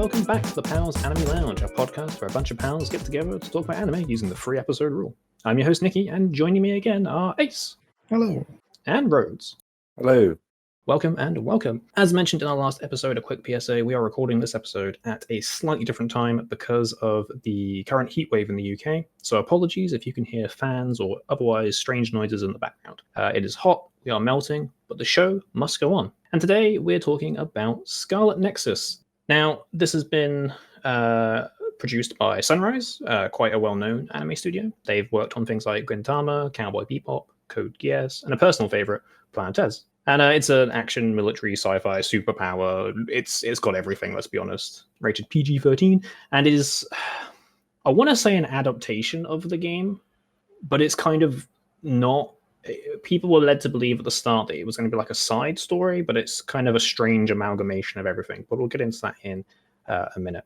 welcome back to the Pals Anime Lounge, a podcast where a bunch of pals get together to talk about anime using the free episode rule. I'm your host Nikki, and joining me again are Ace. Hello. And Rhodes. Hello. Welcome and welcome. As mentioned in our last episode, a quick PSA, we are recording this episode at a slightly different time because of the current heatwave in the UK. So apologies if you can hear fans or otherwise strange noises in the background. It is hot, we are melting, but the show must go on. And today we're talking about Scarlet Nexus. Now, this has been produced by Sunrise, quite a well-known anime studio. They've worked on things like Gintama, Cowboy Bebop, Code Geass, and a personal favorite, Planetes. And it's an action, military, sci-fi, superpower. It's got everything, let's be honest. Rated PG-13. And it is, I want to say an adaptation of the game, but it's kind of not. People were led to believe at the start that it was going to be like a side story, but it's kind of a strange amalgamation of everything. But we'll get into that in a minute.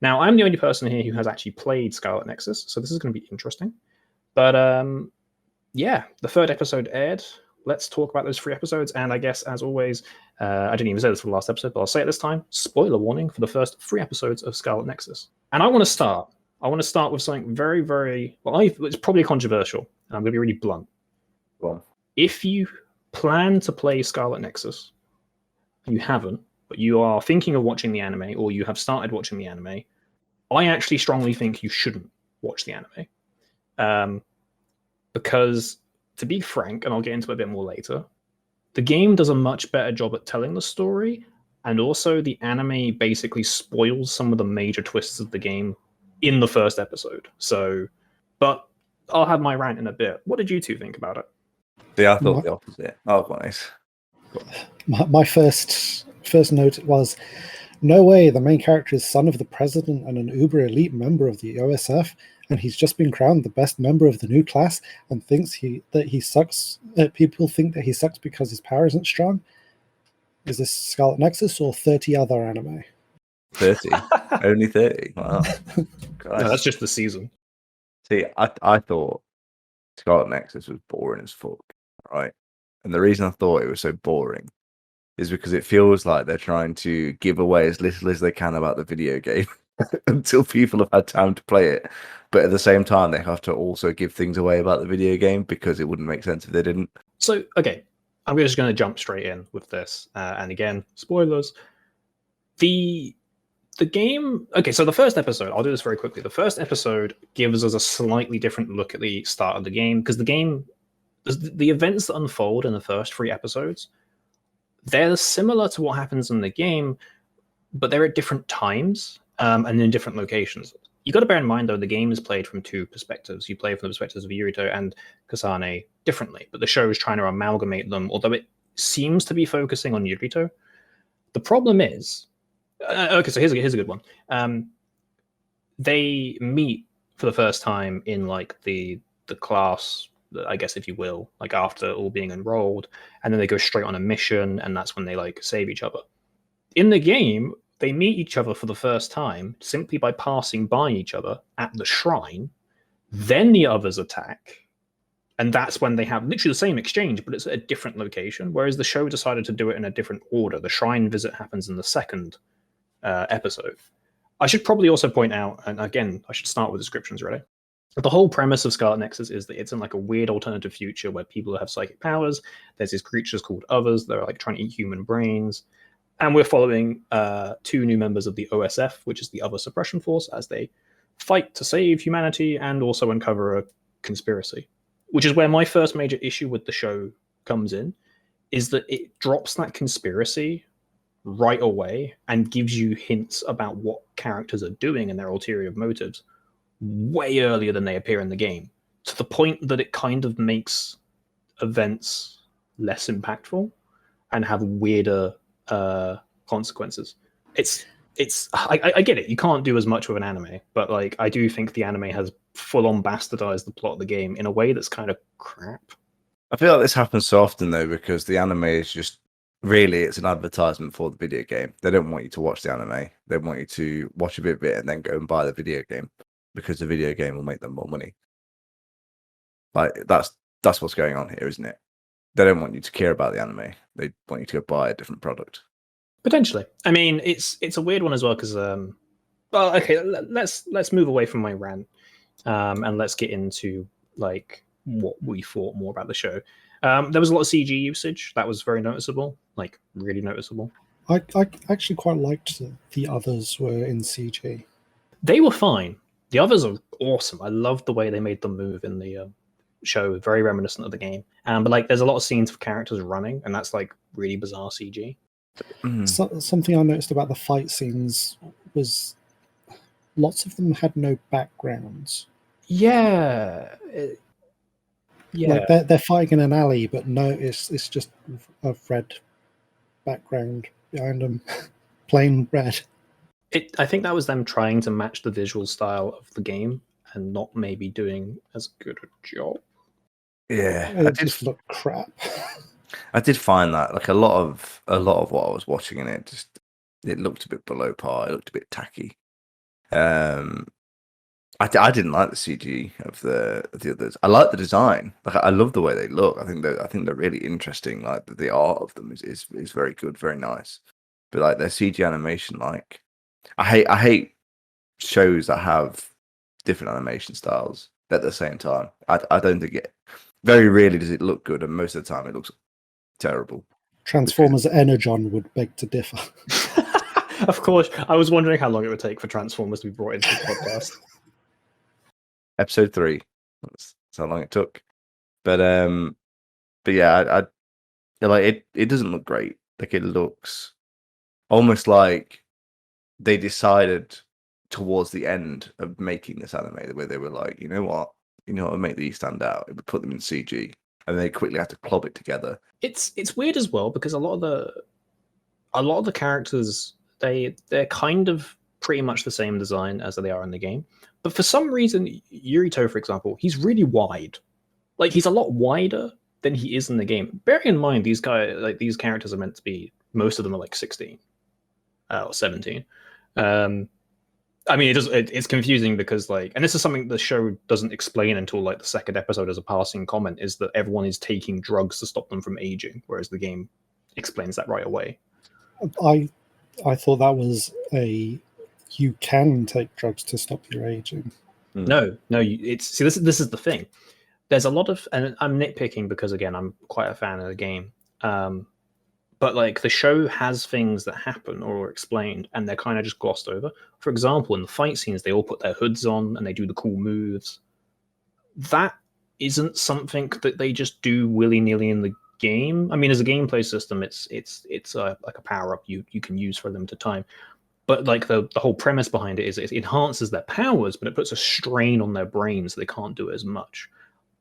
Now, I'm the only person here who has actually played Scarlet Nexus, so this is going to be interesting. But yeah, the third episode aired. Let's talk about those 3 episodes. And I guess, as always, I didn't even say this for the last episode, but I'll say it this time. Spoiler warning for the first 3 episodes of Scarlet Nexus. And I want to start with something very, very, well, it's probably controversial, and I'm going to be really blunt. Well, if you plan to play Scarlet Nexus, and you haven't, but you are thinking of watching the anime, or you have started watching the anime, I actually strongly think you shouldn't watch the anime. Because, to be frank, and I'll get into it a bit more later, the game does a much better job at telling the story, and also the anime basically spoils some of the major twists of the game in the first episode. So, but I'll have my rant in a bit. What did you two think about it? Yeah, I thought the opposite. Oh, nice. My first note was, no way, the main character is son of the president and an uber elite member of the OSF, and he's just been crowned the best member of the new class and thinks that he sucks. People think that he sucks because his power isn't strong. Is this Scarlet Nexus or 30 other anime? 30? Only 30? Wow. No, that's just the season. See, I thought Scarlet Nexus was boring as fuck, right? And the reason I thought it was so boring is because it feels like they're trying to give away as little as they can about the video game until people have had time to play it. But at the same time, they have to also give things away about the video game because it wouldn't make sense if they didn't. So, okay, I'm just going to jump straight in with this. And again, spoilers. The game... Okay, so the first episode, I'll do this very quickly. The first episode gives us a slightly different look at the start of the game, because the game... The events that unfold in the first 3 episodes, they're similar to what happens in the game, but they're at different times and in different locations. You got to bear in mind, though, the game is played from 2 perspectives. You play from the perspectives of Yurito and Kasane differently, but the show is trying to amalgamate them, although it seems to be focusing on Yurito. The problem is... okay, so here's a good one. They meet for the first time in like the class, I guess, if you will, like after all being enrolled, and then they go straight on a mission, and that's when they like save each other. In the game, they meet each other for the first time simply by passing by each other at the shrine. Then the others attack, and that's when they have literally the same exchange, but it's at a different location. Whereas the show decided to do it in a different order. The shrine visit happens in the second episode. I should probably also point out, and again, I should start with descriptions, really. The whole premise of Scarlet Nexus is that it's in like a weird alternative future where people have psychic powers. There's these creatures called others that are like trying to eat human brains. And we're following 2 new members of the OSF, which is the Other Suppression Force, as they fight to save humanity and also uncover a conspiracy. Which is where my first major issue with the show comes in, is that it drops that conspiracy right away and gives you hints about what characters are doing and their ulterior motives way earlier than they appear in the game, to the point that it kind of makes events less impactful and have weirder consequences. I get it, you can't do as much with an anime, but like I do think the anime has full-on bastardized the plot of the game in a way that's kind of crap. I feel like this happens so often though, because the anime is just really, it's an advertisement for the video game. They don't want you to watch the anime. They want you to watch a bit and then go and buy the video game, because the video game will make them more money. Like that's what's going on here, isn't it? They don't want you to care about the anime. They want you to go buy a different product. Potentially. I mean, it's a weird one as well because well, okay, let's move away from my rant, and let's get into like what we thought more about the show. There was a lot of CG usage that was very noticeable, like really noticeable. I actually quite liked that the others were in CG. They were fine. The others are awesome. I love the way they made them move in the show, very reminiscent of the game. But like, there's a lot of scenes of characters running, and that's like really bizarre CG. Something I noticed about the fight scenes was lots of them had no backgrounds. Yeah. Yeah. Like they're fighting in an alley, but no, it's just a red background behind them, plain red. I think that was them trying to match the visual style of the game and not maybe doing as good a job. Yeah, It just looked crap. I did find that like a lot of what I was watching in it it looked a bit below par. It looked a bit tacky. I didn't like the CG of the others. I like the design. Like I love the way they look. I think they're really interesting. Like the art of them is very good, very nice. But like their CG animation, like I hate shows that have different animation styles at the same time. I don't think it. Very rarely does it look good, and most of the time it looks terrible. Transformers Energon would beg to differ. Of course, I was wondering how long it would take for Transformers to be brought into the podcast. Episode 3. That's how long it took. But yeah, I like it doesn't look great. Like it looks almost like they decided towards the end of making this anime where they were like, you know what would make these stand out? It would put them in CG, and they quickly had to clop it together. It's weird as well because a lot of the characters they're kind of pretty much the same design as they are in the game. But for some reason, Yurito, for example, he's really wide. Like he's a lot wider than he is in the game. Bearing in mind these characters are meant to be, most of them are like 16 or 17. I mean, it's confusing because like, and this is something the show doesn't explain until like the second episode as a passing comment, is that everyone is taking drugs to stop them from aging, whereas the game explains that right away. I thought that was you can take drugs to stop your aging. No, this is the thing. There's a lot of, and I'm nitpicking because again, I'm quite a fan of the game. But like the show has things that happen or are explained, and they're kind of just glossed over. For example, in the fight scenes, they all put their hoods on and they do the cool moves. That isn't something that they just do willy nilly in the game. I mean, as a gameplay system, it's like a power up you can use for a limited time. But like the whole premise behind it is it enhances their powers, but it puts a strain on their brains so they can't do it as much.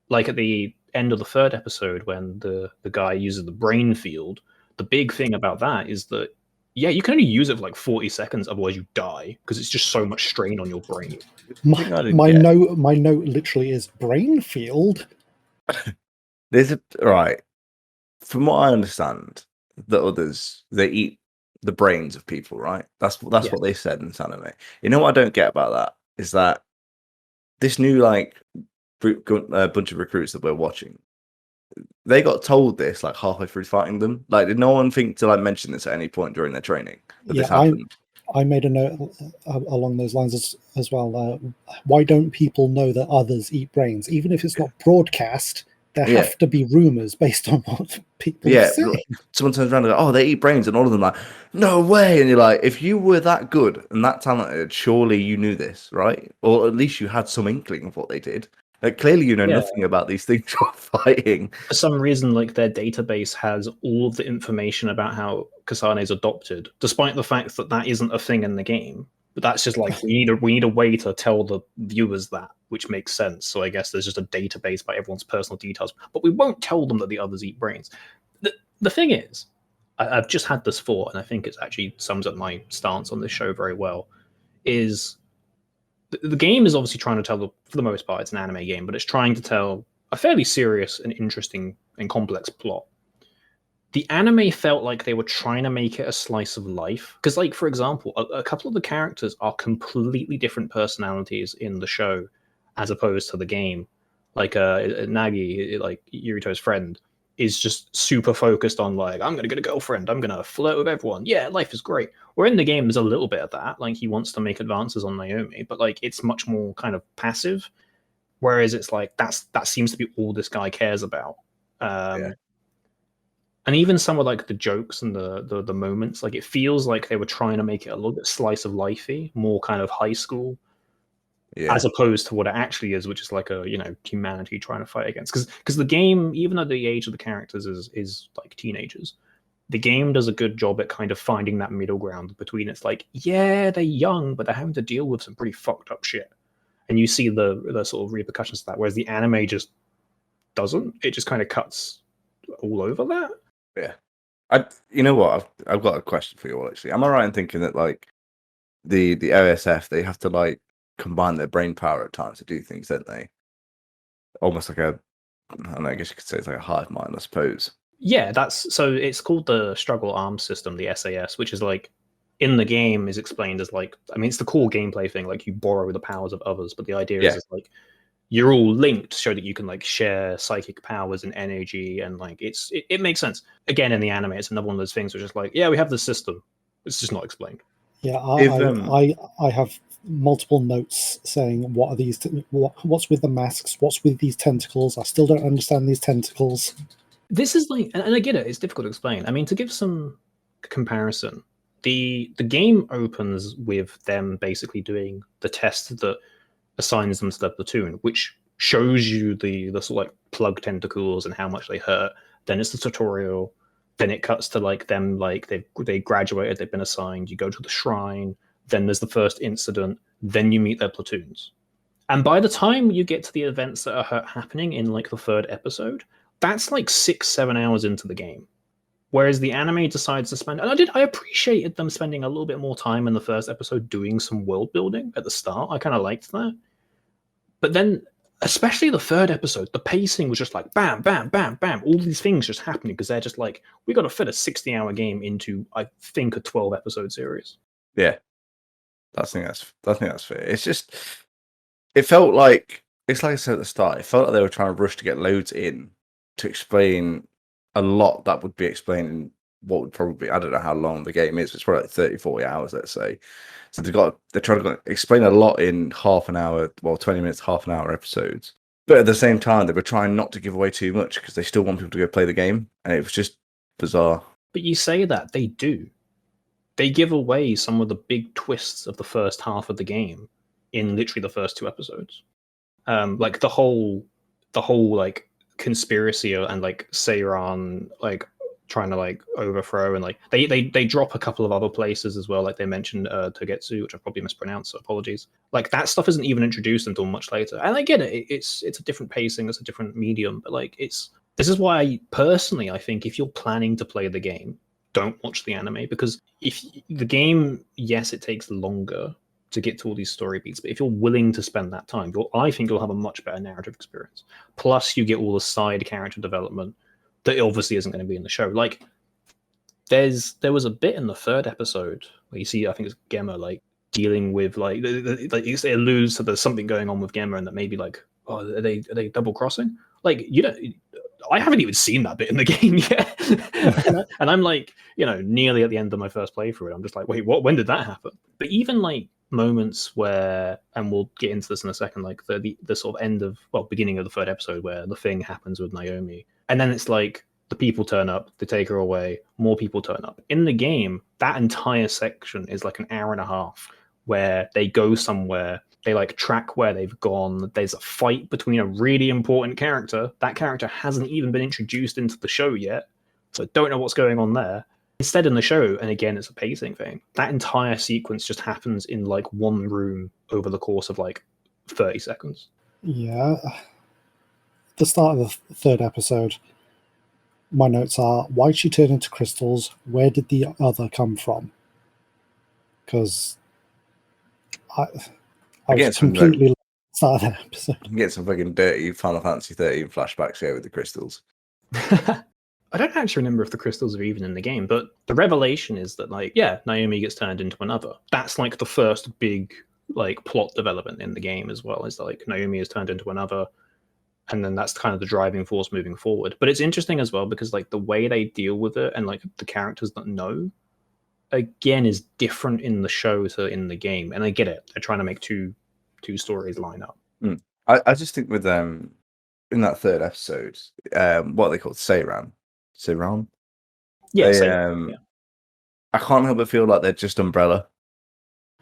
Like at the end of the third episode, when the guy uses the brain field, the big thing about that is that, yeah, you can only use it for like 40 seconds, otherwise you die, because it's just so much strain on your brain. My note literally is brain field. Right. From what I understand, the others, they eat the brains of people, right? That's what they said in this anime. You know what I don't get about that is that this new like bunch of recruits that we're watching, they got told this like halfway through fighting them. Like, did no one think to like mention this at any point during their training that this happened? I made a note along those lines as well. Why don't people know that others eat brains, even if it's not broadcast? There have to be rumors based on what people say. Someone turns around and goes, "Oh, they eat brains," and all of them like, "No way!" And you're like, if you were that good and that talented, surely you knew this, right? Or at least you had some inkling of what they did. Like, clearly, you know nothing about these things you're fighting. For some reason, like their database has all of the information about how Kasane is adopted, despite the fact that that isn't a thing in the game. But that's just like we need a way to tell the viewers that, which makes sense. So I guess there's just a database by everyone's personal details, but we won't tell them that the others eat brains. The thing is, I've just had this thought, and I think it actually sums up my stance on this show very well. Is the game is obviously trying to tell, for the most part, it's an anime game, but it's trying to tell a fairly serious and interesting and complex plot. The anime felt like they were trying to make it a slice of life. Because, like, for example, a couple of the characters are completely different personalities in the show as opposed to the game. Like, Nagi, like Yurito's friend, is just super focused on like, I'm gonna get a girlfriend, I'm gonna flirt with everyone. Yeah, life is great. Where in the game there's a little bit of that. Like he wants to make advances on Naomi, but like it's much more kind of passive. Whereas it's like that seems to be all this guy cares about. And even some of like the jokes and the moments, like it feels like they were trying to make it a little bit slice of lifey, more kind of high school, as opposed to what it actually is, which is like a humanity trying to fight against. Because the game, even though the age of the characters is like teenagers, the game does a good job at kind of finding that middle ground between it's like, yeah, they're young, but they're having to deal with some pretty fucked up shit, and you see the sort of repercussions of that. Whereas the anime just doesn't. It just kind of cuts all over that. Yeah. You know what? I've got a question for you all, actually. Am I right in thinking that like the OSF, they have to like combine their brain power at times to do things, don't they? Almost like I don't know, I guess you could say it's like a hive mind, I suppose. Yeah, so it's called the Struggle Arms System, the SAS, which is like in the game is explained as like, I mean, it's the core gameplay thing, like you borrow the powers of others, but the idea is like you're all linked to show that you can like share psychic powers and energy, and like it makes sense. Again, in the anime, it's another one of those things which is like, yeah, we have the system. It's just not explained. Yeah, I have multiple notes saying what are these? What's with the masks? What's with these tentacles? I still don't understand these tentacles. This is like, and I get it. It's difficult to explain. I mean, to give some comparison, the game opens with them basically doing the test that assigns them to their platoon, which shows you the sort of like plug tentacles and how much they hurt. Then it's the tutorial. Then it cuts to like them, like they graduated, they've been assigned. You go to the shrine. Then there's the first incident. Then you meet their platoons. And by the time you get to the events that are happening in like the third episode, that's like 6-7 hours into the game. Whereas the anime decides to spend, and I appreciated them spending a little bit more time in the first episode doing some world building at the start. I kind of liked that. But then, especially the third episode, the pacing was just like bam, bam, bam, bam. All these things just happening because they're just like, we got to fit a 60-hour game into, I think, a 12-episode series. Yeah, I think that's fair. It's just, it felt like, it's like I said at the start, it felt like they were trying to rush to get loads in to explain a lot that would be explained in what would probably, I don't know how long the game is, it's probably like 30-40 hours, let's say. So they're trying to explain a lot in half an hour, 20 minutes, half an hour episodes. But at the same time, they were trying not to give away too much because they still want people to go play the game, and it was just bizarre. But you say that, they do. They give away some of the big twists of the first half of the game in literally the first 2 episodes. Like the whole like conspiracy and like Seiran like trying to like overthrow, and like they drop a couple of other places as well, like they mentioned Togetsu, which I probably mispronounced, so apologies. Like that stuff isn't even introduced until much later, and I get it, it's a different pacing, it's a different medium, but like this is why personally I think if you're planning to play the game, don't watch the anime, because if the game, yes, it takes longer to get to all these story beats, but if you're willing to spend that time, I think you'll have a much better narrative experience. Plus you get all the side character development that obviously isn't going to be in the show. Like there was a bit in the third episode where you see, I think it's Gemma like dealing with like it alludes to there's something going on with Gemma, and that maybe like, oh, are they double crossing? Like I haven't even seen that bit in the game yet. and I'm like, nearly at the end of my first playthrough, I'm just like, wait, what? When did that happen? But even like moments where, and we'll get into this in a second, like the sort of beginning of the third episode where the thing happens with Naomi, and then it's like the people turn up, they take her away, more people turn up. In the game, that entire section is like an hour and a half where they go somewhere, they like track where they've gone, there's a fight between a really important character. That character hasn't even been introduced into the show yet, so I don't know what's going on there. Instead in the show, and again it's a pacing thing, that entire sequence just happens in like one room over the course of like 30 seconds. Yeah. The start of the third episode, my notes are, why'd she turn into crystals? Where did the other come from? Because I was completely start of that episode. You can get some fucking dirty Final Fantasy 13 flashbacks here with the crystals. I don't actually remember if the crystals are even in the game, but the revelation is that, like, yeah, Naomi gets turned into another. That's like the first big like plot development in the game as well, is like Naomi is turned into another. and then that's kind of the driving force moving forward. But it's interesting as well because like the way they deal with it and like the characters that know again is different in the show to in the game, and I get it. They're trying to make two stories line up. I just think with in that third episode, what are they called? Seiran. Yeah, They, I can't help but feel like they're just Umbrella.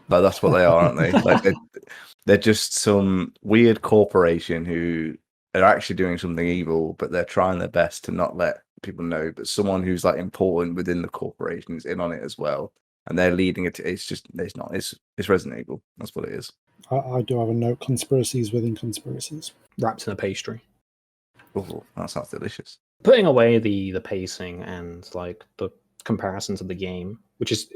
Like that's what they are, aren't they? Like they're just some weird corporation who are actually doing something evil, but they're trying their best to not let people know. But someone who's like important within the corporation is in on it as well, and they're leading it. It's Resident Evil. That's what it is. I do have a note: conspiracies within conspiracies, wrapped in a pastry. Oh, that sounds delicious. Putting away the pacing and like the comparison to the game, which is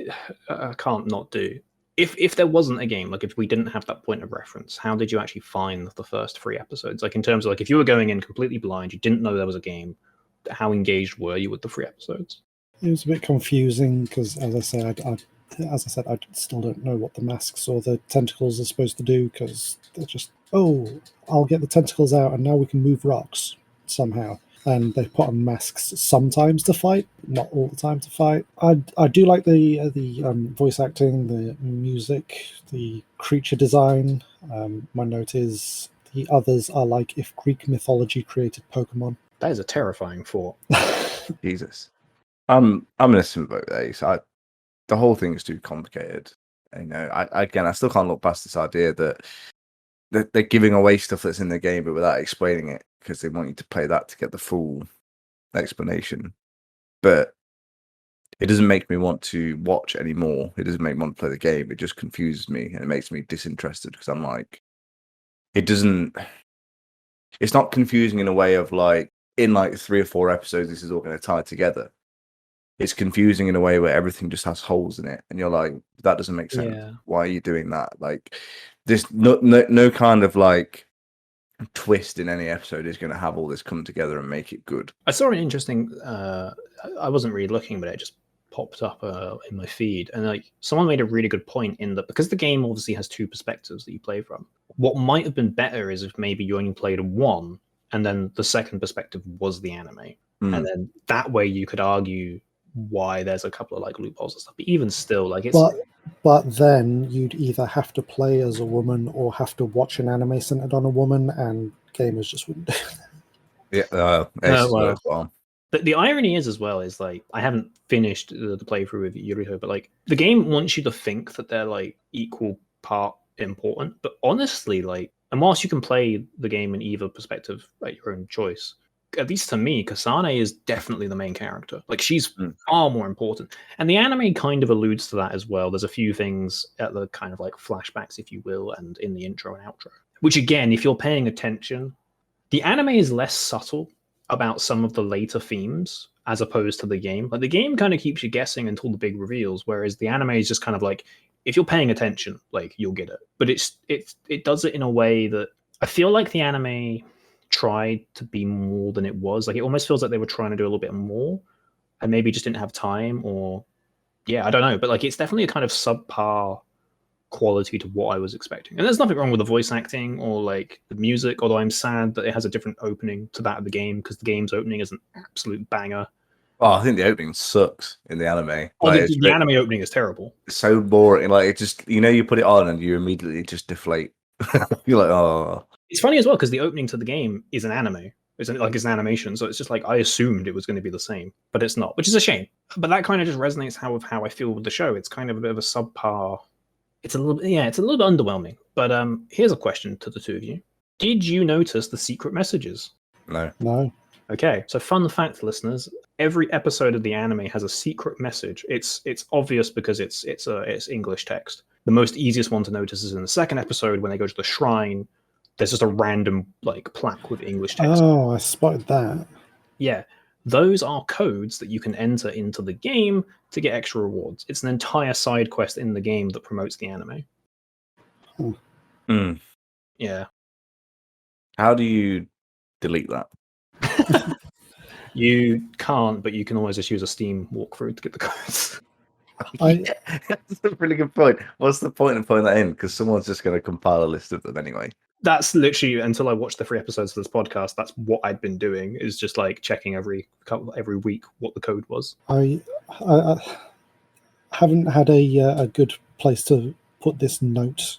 I can't not do. If there wasn't a game, like if we didn't have that point of reference, how did you actually find the first 3 episodes? Like in terms of like if you were going in completely blind, you didn't know there was a game, how engaged were you with the 3 episodes? It was a bit confusing because, as I said, I still don't know what the masks or the tentacles are supposed to do because they're just, I'll get the tentacles out and now we can move rocks somehow. And they put on masks sometimes to fight, not all the time to fight. I do like the voice acting, the music, the creature design. My note is the others are like if Greek mythology created Pokemon. That is a terrifying thought. Jesus. I'm gonna vote Ace. The whole thing is too complicated. You know, I still can't look past this idea that they're giving away stuff that's in the game, but without explaining it, because they want you to play that to get the full explanation. But it doesn't make me want to watch anymore. It doesn't make me want to play the game. It just confuses me and it makes me disinterested because I'm like, it's not confusing in a way of like, in like 3 or 4 episodes, this is all going to tie together. It's confusing in a way where everything just has holes in it, and you're like, that doesn't make sense. Yeah. Why are you doing that? Like, this no kind of like twist in any episode is going to have all this come together and make it good. I saw an interesting. I wasn't really looking, but it just popped up in my feed, and like someone made a really good point in that because the game obviously has 2 perspectives that you play from. What might have been better is if maybe you only played one, and then the second perspective was the anime, and then that way you could argue why there's a couple of like loopholes and stuff. But even still, like it's. But then you'd either have to play as a woman or have to watch an anime centered on a woman, and gamers just wouldn't do that. Yeah, well. But the irony is as well is like I haven't finished the playthrough with Yuriko, but like the game wants you to think that they're like equal part important. But honestly, like, and whilst you can play the game in either perspective at your own choice, at least to me, Kasane is definitely the main character. Like she's far more important. And the anime kind of alludes to that as well. There's a few things at the kind of like flashbacks, if you will, and in the intro and outro. Which again, if you're paying attention, the anime is less subtle about some of the later themes as opposed to the game. Like the game kind of keeps you guessing until the big reveals, whereas the anime is just kind of like, if you're paying attention, like you'll get it. But it does it in a way that I feel like the anime tried to be more than it was. Like it almost feels like they were trying to do a little bit more and maybe just didn't have time, or I don't know, but like it's definitely a kind of subpar quality to what I was expecting. And there's nothing wrong with the voice acting or like the music, although I'm sad that it has a different opening to that of the game because the game's opening is an absolute banger. Oh, I think the opening sucks in the anime. Oh, like, the anime opening is terrible. It's so boring. Like it just, you put it on and you immediately just deflate. You're like, oh. It's funny as well because the opening to the game is an anime. It's an animation, so it's just like I assumed it was going to be the same, but it's not, which is a shame. But that kind of just resonates with how I feel with the show. It's kind of a bit of a subpar. It's a little bit underwhelming. But here's a question to the 2 of you: did you notice the secret messages? No. Okay, so fun fact, listeners: every episode of the anime has a secret message. It's obvious because it's English text. The most easiest one to notice is in the second episode when they go to the shrine. There's just a random like plaque with English text. Oh, I spotted that. Yeah, those are codes that you can enter into the game to get extra rewards. It's an entire side quest in the game that promotes the anime. Yeah. How do you delete that? You can't, but you can always just use a Steam walkthrough to get the codes. That's a really good point. What's the point of putting that in? Because someone's just going to compile a list of them anyway. That's literally, until I watched the 3 episodes of this podcast, that's what I'd been doing, is just like checking every week what the code was. I haven't had a good place to put this note,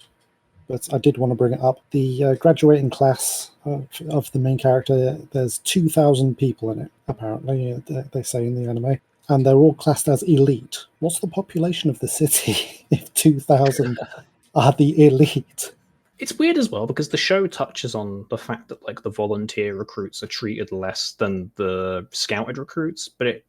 but I did want to bring it up. The graduating class of the main character, there's 2,000 people in it, apparently, they say in the anime. And they're all classed as elite. What's the population of the city if 2,000 are the elite? It's weird as well, because the show touches on the fact that like the volunteer recruits are treated less than the scouted recruits, but it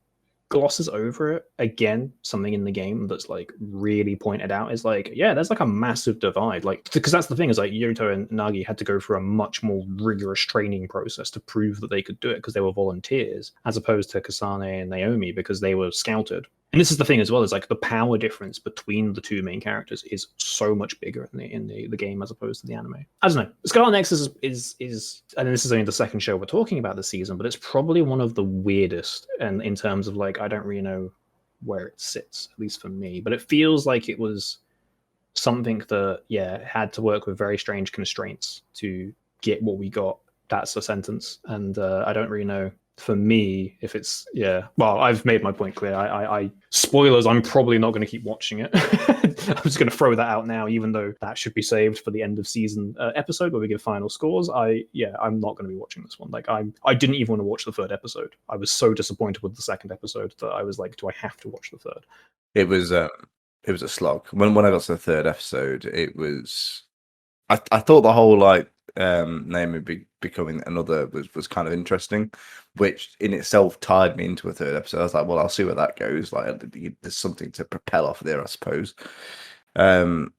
glosses over it again. Something in the game that's like really pointed out is like, yeah, there's like a massive divide, like, because that's the thing, is like Yuto and Nagi had to go through a much more rigorous training process to prove that they could do it, because they were volunteers, as opposed to Kasane and Naomi because they were scouted. And this is the thing as well, is like the power difference between the two main characters is so much bigger in the game as opposed to the anime. I don't know. Scarlet Nexus is and this is only the second show we're talking about this season, but it's probably one of the weirdest, and in terms of like, I don't really know where it sits, at least for me, but it feels like it was something that, yeah, had to work with very strange constraints to get what we got. That's a sentence. And I don't really know, for me, if it's, yeah, well, I've made my point clear. I spoilers, I'm probably not going to keep watching it. I'm just going to throw that out now, even though that should be saved for the end of season episode where we give final scores. I'm not going to be watching this one. Like, I didn't even want to watch the 3rd episode. I was so disappointed with the 2nd episode that I was like, do I have to watch the 3rd? It was a slog. When I got to the 3rd episode, it was. I thought the whole like Naomi becoming another was kind of interesting, which in itself tied me into a 3rd episode. I was like, well, I'll see where that goes. Like, there's something to propel off there, I suppose. But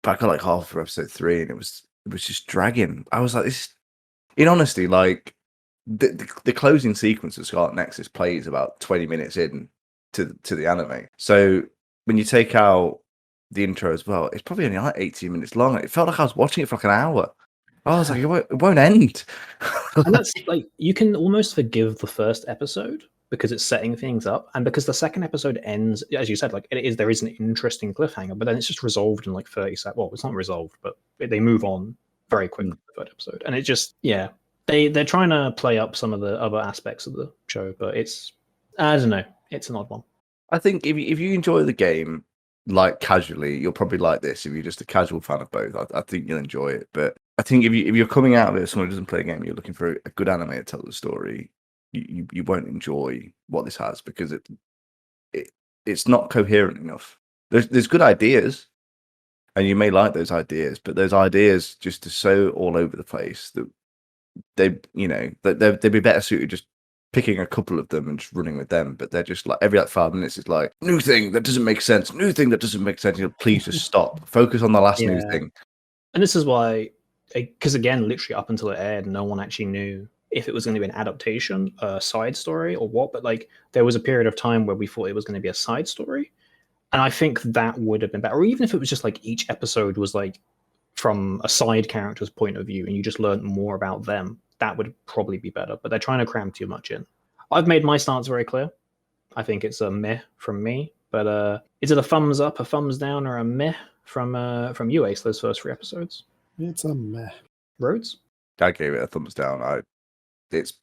I got like half through episode 3, and it was just dragging. I was like, this. In honesty, like the closing sequence of Scarlet Nexus plays about 20 minutes in to the anime. So when you take out the intro as well, it's probably only like 18 minutes long. It felt like I was watching it for like an hour. I was like, it won't end. And that's like, you can almost forgive the 1st episode because it's setting things up, and because the 2nd episode ends, as you said, like there is an interesting cliffhanger, but then it's just resolved in like 30 seconds. Well, it's not resolved, but they move on very quickly in the 3rd episode, and it just, yeah, they're trying to play up some of the other aspects of the show, but it's, I don't know, it's an odd one. I think if you enjoy the game like casually, you'll probably like this. If you're just a casual fan of both, I think you'll enjoy it. But I think if you're coming out of it as someone who doesn't play a game, you're looking for a good anime to tell the story, you won't enjoy what this has, because it's not coherent enough. There's good ideas, and you may like those ideas, but those ideas just are so all over the place that they'd be better suited just picking a couple of them and just running with them. But they're just like every 5 minutes is like, new thing that doesn't make sense, new thing that doesn't make sense. Please just stop. Focus on the last new thing. And this is why, because again, literally up until it aired, no one actually knew if it was going to be an adaptation, a side story, or what. But like, there was a period of time where we thought it was going to be a side story, and I think that would have been better. Or even if it was just like each episode was like from a side character's point of view, and you just learned more about them, that would probably be better. But they're trying to cram too much in. I've made my stance very clear. I think it's a meh from me. But is it a thumbs up, a thumbs down, or a meh from you, Ace, those first 3 episodes? It's a meh. Rhodes? I gave it a thumbs down. It's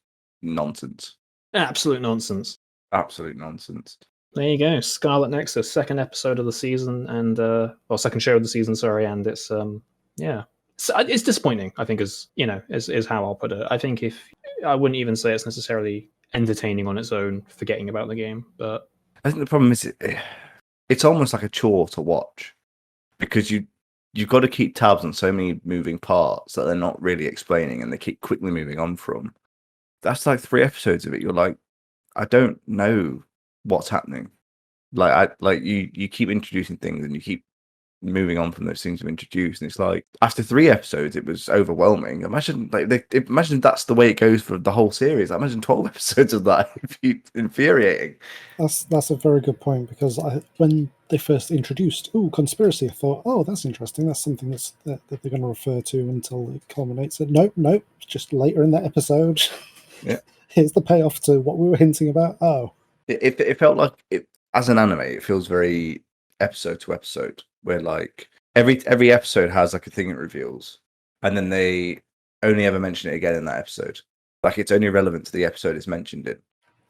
nonsense. Absolute nonsense. Absolute nonsense. There you go. Scarlet Nexus, 2nd episode of the season, and or 2nd show of the season, sorry, and it's it's disappointing, I think, is how I'll put it. I think I wouldn't even say it's necessarily entertaining on its own, forgetting about the game, but I think the problem is it's almost like a chore to watch, because you've got to keep tabs on so many moving parts that they're not really explaining, and they keep quickly moving on from. That's like 3 episodes of it. You're like, I don't know what's happening. You keep introducing things, and you keep moving on from those things you've introduced, and it's like after 3 episodes it was overwhelming. Imagine that's the way it goes for the whole series. I imagine 12 episodes of that would be infuriating. That's a very good point, because when they first introduced conspiracy, I thought, that's interesting, that's something that they're going to refer to until it culminates. Nope, just later in that episode. Yeah. Here's the payoff to what we were hinting about. It felt like it, as an anime, it feels very episode to episode, where like every episode has like a thing it reveals, and then they only ever mention it again in that episode. Like, it's only relevant to the episode it's mentioned in.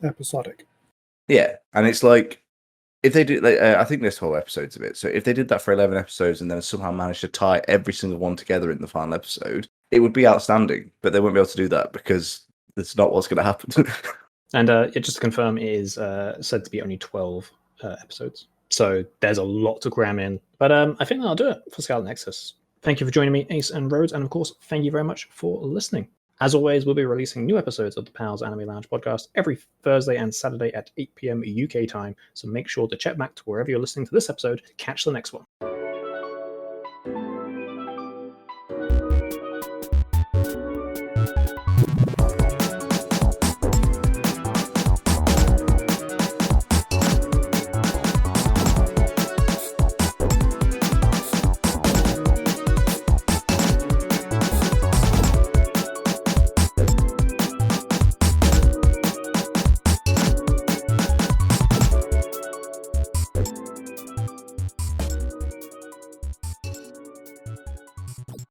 Episodic. Yeah, and it's like, if they do, I think this whole episode's of it. So if they did that for 11 episodes and then somehow managed to tie every single one together in the final episode, it would be outstanding. But they won't be able to do that because that's not what's going to happen. And just to confirm, it is said to be only 12 episodes. So there's a lot to cram in. But I think that'll do it for Scarlet Nexus. Thank you for joining me, Ace and Rhodes. And of course, thank you very much for listening. As always, we'll be releasing new episodes of the Pals Anime Lounge podcast every Thursday and Saturday at 8 p.m. UK time. So make sure to check back to wherever you're listening to this episode to catch the next one.